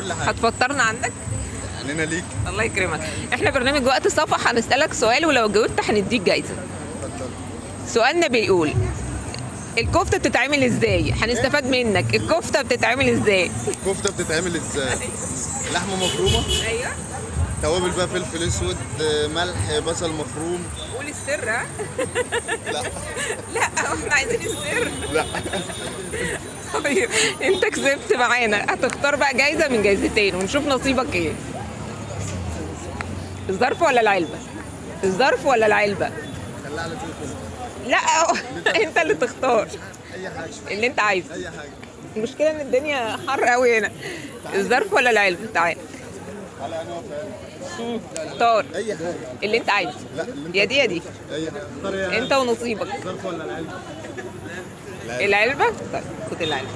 كل حاجه. هتفطرنا عندك؟ عنينا ليك. الله يكرمك. احنا برنامج وقت صفح، هنسألك سؤال ولو جاوبت هنديك جايزة. اتفضل. سؤالنا بيقول الكفتة بتتعمل ازاي؟ هنستفاد منك. الكفتة بتتعمل ازاي؟ الكفته بتتعمل ازاي؟ لحمه مفرومه، ايوه. توابل بقى، فلفل اسود، ملح، بصل مفروم. قول السر. ها؟ لا لا احنا عايزين السر. لا. طيب انت كسبت معانا، هتختار بقى جايزة من جايزتين ونشوف نصيبك ايه. الظرف ولا العلبة؟ الظرف ولا العلبة؟ خليها على تليفون. لا انت اللي تختار اي حاجه. اللي انت عايزه. اي حاجه. المشكلة ان الدنيا حر قوي هنا. الظرف ولا العلبة؟ تعال على انواع فعلا. اختار اي حاجه. اللي انت عايزه. لا اللي انت. يا دي يا دي، اي حاجه. اختار يا انت ونصيبك. الظرف ولا العلبه؟ العلبة؟ طيب خد العلبة.